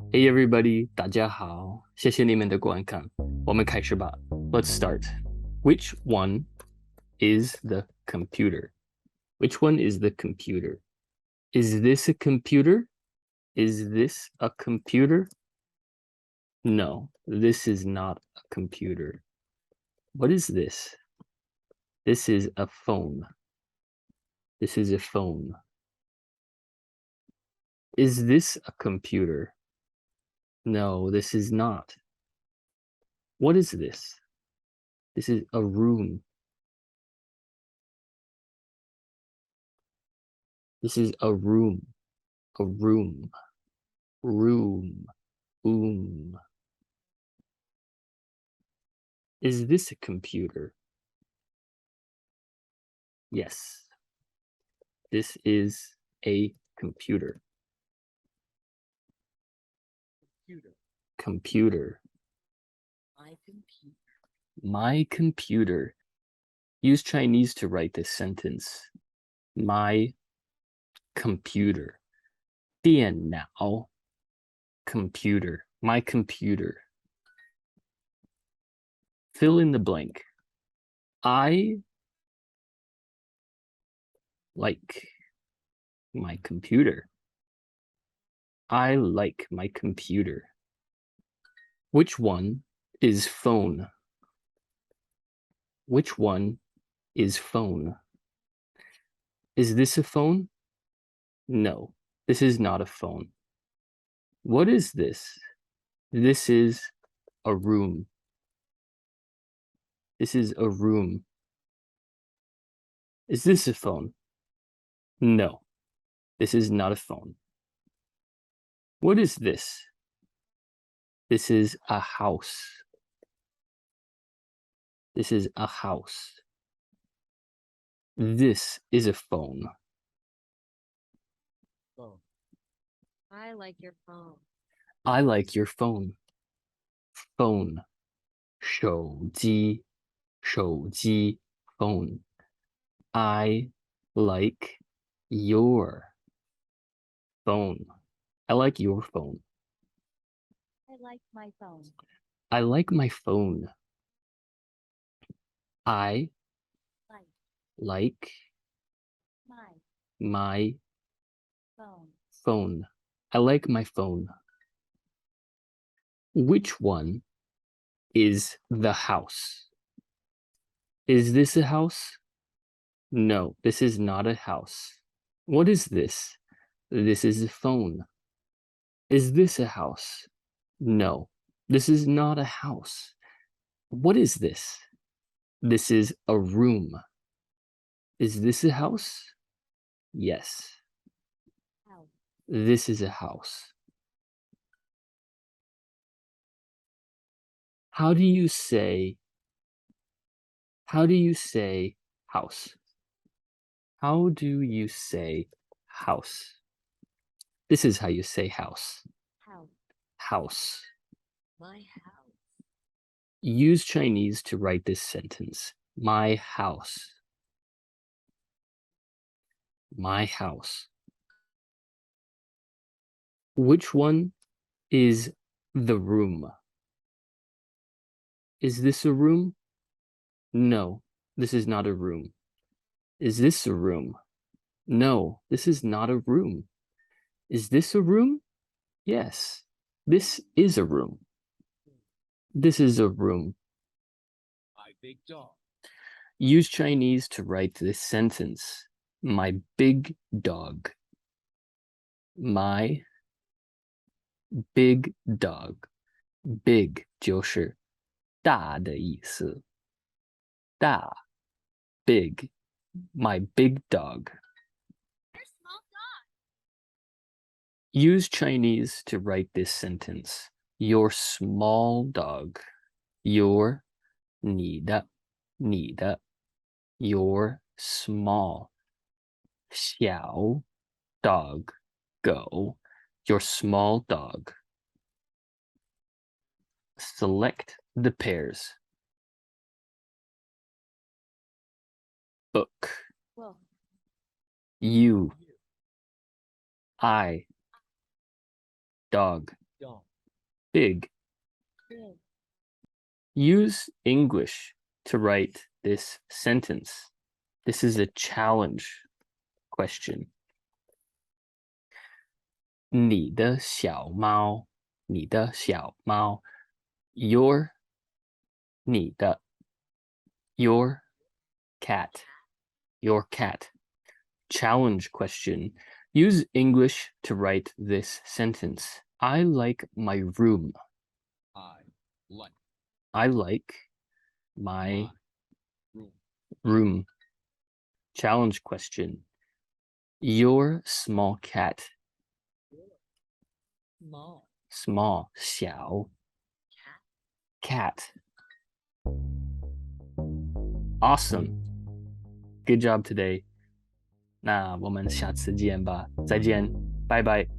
Hey everybody, 大家好，谢谢你们的观看，我们开始吧。Let's start. Which one is the computer? Which one is the computer? Is this a computer? Is this a computer? No, this is not a computer. What is this? This is a phone. This is a phone. Is this a computer? No, this is not. What is this? This is a room. This is a room. A room. Room. Boom. Is this a computer? Yes. This is a computer. Computer. My computer. My computer. Use Chinese to write this sentence. My computer. 电脑 computer. My computer. Fill in the blank. I like my computer. I like my computer. Which one is phone? Which one is phone? Is this a phone? No, this is not a phone. What is this? This is a room. This is a room. Is this a phone? No, this is not a phone. What is this? This is a house. This is a house. This is a phone. Phone. I like your phone. I like your phone. Phone. 手机 手机 phone. I like your phone. I like your phone. I like my phone. I like my phone. I like My my phone. phone. I like my phone. Which one is the house? Is this a house? No, this is not a house. What is this? This is a phone. Is this a house? No, this is not a house. What is this? This is a room. Is this a house? Yes, House. this is a house. How do you say house? How do you say house? This is how you say house. House. House. My house. Use Chinese to write this sentence. My house. My house. Which one is the room? Is this a room? No, this is not a room. Is this a room? No, this is not a room. Is this a room? Yes, this is a room. This is a room. My big dog. Use Chinese to write this sentence. My big dog. My big dog. Big 就是大的意思。大 big. My big dog. Your small dog. Use Chinese to write this sentence. Your small dog. Your 你的 Your small 小 dog 狗 Your small dog. Select the pairs. Book. Well, You. I. Dog. dog. Big. Big. Use English to write this sentence. This is a challenge question. 你的小猫，你的小猫，your 你的 your cat, your cat. Challenge question. Use English to write this sentence. I like my room. I like I like my my room. room. Challenge question. Your small cat. Small. Small, 小 Cat. cat. Awesome. Good job today. 那我们下次见吧。再见，拜拜。